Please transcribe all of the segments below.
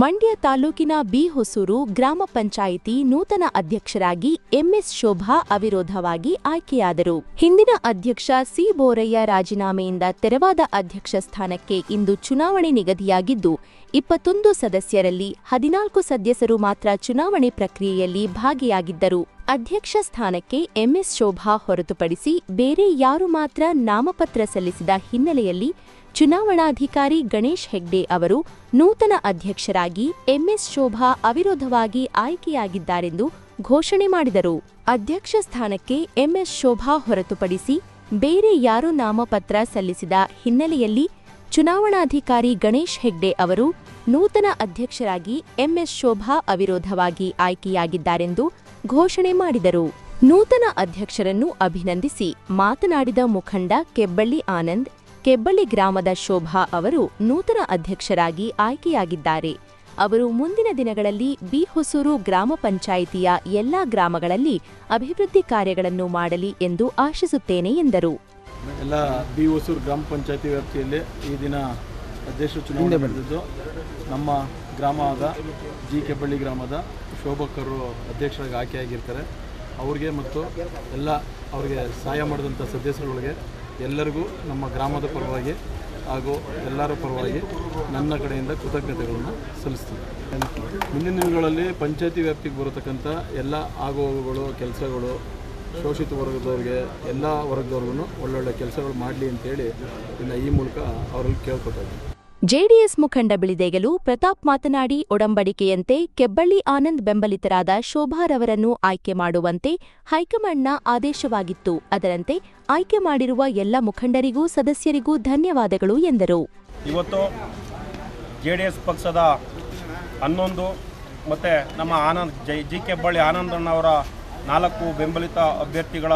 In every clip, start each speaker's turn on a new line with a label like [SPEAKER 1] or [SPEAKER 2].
[SPEAKER 1] ಮಂಡ್ಯ ತಾಲೂಕಿನ ಬಿ-ಹೊಸೂರು ಗ್ರಾಮ ಪಂಚಾಯಿತಿ ನೂತನ ಅಧ್ಯಕ್ಷರಾಗಿ ಎಂಎಸ್ ಶೋಭಾ ಅವಿರೋಧವಾಗಿ ಆಯ್ಕೆಯಾದರು. ಹಿಂದಿನ ಅಧ್ಯಕ್ಷ ಸಿ. ಬೋರಯ್ಯ ರಾಜೀನಾಮೆಯಿಂದ ತೆರವಾದ ಅಧ್ಯಕ್ಷ ಸ್ಥಾನಕ್ಕೆ ಇಂದು ಚುನಾವಣೆ ನಿಗದಿಯಾಗಿದ್ದು, 21 ಸದಸ್ಯರಲ್ಲಿ 14 ಸದಸ್ಯರು ಮಾತ್ರ ಚುನಾವಣೆ ಪ್ರಕ್ರಿಯೆಯಲ್ಲಿ ಭಾಗಿಯಾಗಿದ್ದರು. ಅಧ್ಯಕ್ಷ ಸ್ಥಾನಕ್ಕೆ ಎಂಎಸ್ ಶೋಭಾ ಹೊರತುಪಡಿಸಿ ಬೇರೆ ಯಾರು ಮಾತ್ರ ನಾಮಪತ್ರ ಸಲ್ಲಿಸಿದ ಹಿನ್ನೆಲೆಯಲ್ಲಿ ಚುನಾವಣಾಧಿಕಾರಿ ಗಣೇಶ್ ಹೆಗ್ಡೆ ಅವರು ನೂತನ ಅಧ್ಯಕ್ಷರಾಗಿ ಎಂಎಸ್ ಶೋಭಾ ಅವಿರೋಧವಾಗಿ ಆಯ್ಕೆಯಾಗಿದ್ದಾರೆಂದು ಘೋಷಣೆ ಮಾಡಿದರು. ಅಧ್ಯಕ್ಷ ಸ್ಥಾನಕ್ಕೆ ಎಂಎಸ್ ಶೋಭಾ ಹೊರತುಪಡಿಸಿ ಬೇರೆ ಯಾರು ನಾಮಪತ್ರ ಸಲ್ಲಿಸಿದ ಹಿನ್ನೆಲೆಯಲ್ಲಿ ಚುನಾವಣಾಧಿಕಾರಿ ಗಣೇಶ್ ಹೆಗ್ಡೆ ಅವರು ನೂತನ ಅಧ್ಯಕ್ಷರಾಗಿ ಎಂಎಸ್ ಶೋಭಾ ಅವಿರೋಧವಾಗಿ ಆಯ್ಕೆಯಾಗಿದ್ದಾರೆಂದು ಘೋಷಣೆ ಮಾಡಿದರು. ನೂತನ ಅಧ್ಯಕ್ಷರನ್ನು ಅಭಿನಂದಿಸಿ ಮಾತನಾಡಿದ ಮುಖಂಡ ಕೆಬ್ಬಳ್ಳಿ ಆನಂದ್, ಕೆಬ್ಬಳ್ಳಿ ಗ್ರಾಮದ ಶೋಭಾ ಅವರು ನೂತನ ಅಧ್ಯಕ್ಷರಾಗಿ ಆಯ್ಕೆಯಾಗಿದ್ದಾರೆ. ಅವರು ಮುಂದಿನ ದಿನಗಳಲ್ಲಿ ಬಿ-ಹೊಸೂರು ಗ್ರಾಮ ಪಂಚಾಯಿತಿಯ ಎಲ್ಲಾ ಗ್ರಾಮಗಳಲ್ಲಿ ಅಭಿವೃದ್ಧಿ ಕಾರ್ಯಗಳನ್ನು ಮಾಡಲಿ ಎಂದು ಆಶಿಸುತ್ತೇನೆ ಎಂದರು.
[SPEAKER 2] ಎಲ್ಲ ಬಿ-ಹೊಸೂರು ಗ್ರಾಮ ಪಂಚಾಯಿತಿ ವ್ಯಾಪ್ತಿಯಲ್ಲಿ ಈ ದಿನ ಅಧ್ಯಕ್ಷ ಚುನಾವಣೆ ನಡೆದಿದ್ದು, ನಮ್ಮ ಗ್ರಾಮದ ಜಿ. ಕೆಬ್ಬಳ್ಳಿ ಗ್ರಾಮದ ಶೋಭಕರು ಅಧ್ಯಕ್ಷರಾಗಿ ಆಯ್ಕೆಯಾಗಿರ್ತಾರೆ. ಅವ್ರಿಗೆ ಮತ್ತು ಎಲ್ಲ ಅವರಿಗೆ ಸಹಾಯ ಮಾಡಿದಂಥ ಸದಸ್ಯರುಗಳಿಗೆ ಎಲ್ಲರಿಗೂ ನಮ್ಮ ಗ್ರಾಮದ ಪರವಾಗಿ ಹಾಗೂ ಎಲ್ಲರ ಪರವಾಗಿ ನನ್ನ ಕಡೆಯಿಂದ ಕೃತಜ್ಞತೆಗಳನ್ನು ಸಲ್ಲಿಸ್ತೀನಿ. ಮುಂದಿನ ದಿನಗಳಲ್ಲಿ ಪಂಚಾಯತಿ ವ್ಯಾಪ್ತಿಗೆ ಬರತಕ್ಕಂಥ ಎಲ್ಲ ಆಗುಹೋಗುಗಳು, ಕೆಲಸಗಳು, ಶೋಷಿತ ವರ್ಗದವ್ರಿಗೆ ಎಲ್ಲ ವರ್ಗದವ್ರಿಗೂ ಒಳ್ಳೊಳ್ಳೆ ಕೆಲಸಗಳು ಮಾಡಲಿ ಅಂತೇಳಿ ಈ ಮೂಲಕ ಅವರಲ್ಲಿ ಕೇಳ್ಕೊತಾ ಇದ್ದೀನಿ.
[SPEAKER 1] ಜೆಡಿಎಸ್ ಮುಖಂಡ ಬಿಳಿದೇಗಲು ಪ್ರತಾಪ್ ಮಾತನಾಡಿ, ಒಡಂಬಡಿಕೆಯಂತೆ ಕೆಬ್ಬಳ್ಳಿ ಆನಂದ್ ಬೆಂಬಲಿತರಾದ ಶೋಭಾರವರನ್ನು ಆಯ್ಕೆ ಮಾಡುವಂತೆ ಹೈಕಮಾಂಡ್ನ ಆದೇಶವಾಗಿತ್ತು. ಅದರಂತೆ ಆಯ್ಕೆ ಮಾಡಿರುವ ಎಲ್ಲ ಮುಖಂಡರಿಗೂ ಸದಸ್ಯರಿಗೂ ಧನ್ಯವಾದಗಳು ಎಂದರು.
[SPEAKER 3] ಇವತ್ತು ಜೆಡಿಎಸ್ ಪಕ್ಷದ 11 ಮತ್ತು ನಮ್ಮ ಜಿ. ಕೆಬ್ಬಳ್ಳಿ ಆನಂದಣ್ಣವರ 4 ಬೆಂಬಲಿತ ಅಭ್ಯರ್ಥಿಗಳ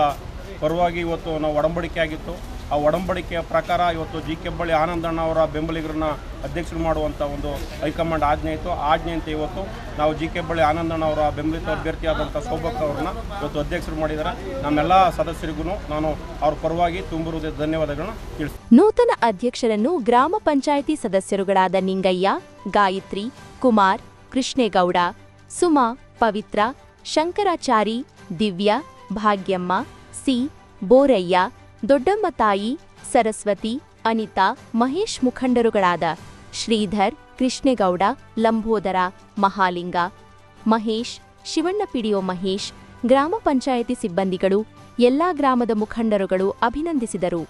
[SPEAKER 3] ಪರವಾಗಿ ಇವತ್ತು ನಾವು ಒಡಂಬಡಿಕೆ ಆಗಿತ್ತು. ಆ ಒಡಂಬಡಿಕೆಯ ಪ್ರಕಾರ ಇವತ್ತು ಜಿ. ಕೆಬ್ಬಳ್ಳಿ ಆನಂದಣ್ಣವರ ಬೆಂಬಲಿಗರನ್ನ ಅಧ್ಯಕ್ಷರು ಮಾಡುವಂಥ ಒಂದು ಹೈಕಮಾಂಡ್ ಆಜ್ಞೆ ಇತ್ತು. ಆಜ್ಞೆಯಂತೆ ಇವತ್ತು ನಾವು ಜಿ. ಕೆಬ್ಬಳ್ಳಿ ಆನಂದಣ್ಣವರ ಬೆಂಬಲಿತ ಅಭ್ಯರ್ಥಿಯಾದಂಥ ಶೋಭಕ್ಕ ಅವ್ರನ್ನ ಇವತ್ತು ಅಧ್ಯಕ್ಷರು ಮಾಡಿದ್ದಾರೆ. ನಮ್ಮೆಲ್ಲ ಸದಸ್ಯರಿಗೂ ನಾನು ಅವ್ರ ಪರವಾಗಿ ತುಂಬಿರುವುದೇ ಧನ್ಯವಾದಗಳನ್ನ ತಿಳಿಸ್ತೀನಿ.
[SPEAKER 1] ನೂತನ ಅಧ್ಯಕ್ಷರನ್ನು ಗ್ರಾಮ ಪಂಚಾಯಿತಿ ಸದಸ್ಯರುಗಳಾದ ನಿಂಗಯ್ಯ, ಗಾಯತ್ರಿ, ಕುಮಾರ್, ಕೃಷ್ಣೇಗೌಡ, ಸುಮಾ, ಪವಿತ್ರ, ಶಂಕರಾಚಾರಿ, ದಿವ್ಯಾ, ಭಾಗ್ಯಮ್ಮ, ಸಿ. ಬೋರಯ್ಯ, ದೊಡ್ಡಮ್ಮ ತಾಯಿ, ಸರಸ್ವತಿ, ಅನಿತಾ, ಮಹೇಶ್ ಮುಖಂಡರುಗಳಾದ ಶ್ರೀಧರ್, ಕೃಷ್ಣೇಗೌಡ, ಲಂಬೋದರ, ಮಹಾಲಿಂಗ, ಮಹೇಶ್, ಶಿವಣ್ಣ ಪಿಡಿಒ ಮಹೇಶ್, ಗ್ರಾಮ ಪಂಚಾಯಿತಿ ಸಿಬ್ಬಂದಿಗಳು, ಎಲ್ಲಾ ಗ್ರಾಮದ ಮುಖಂಡರುಗಳು ಅಭಿನಂದಿಸಿದರು.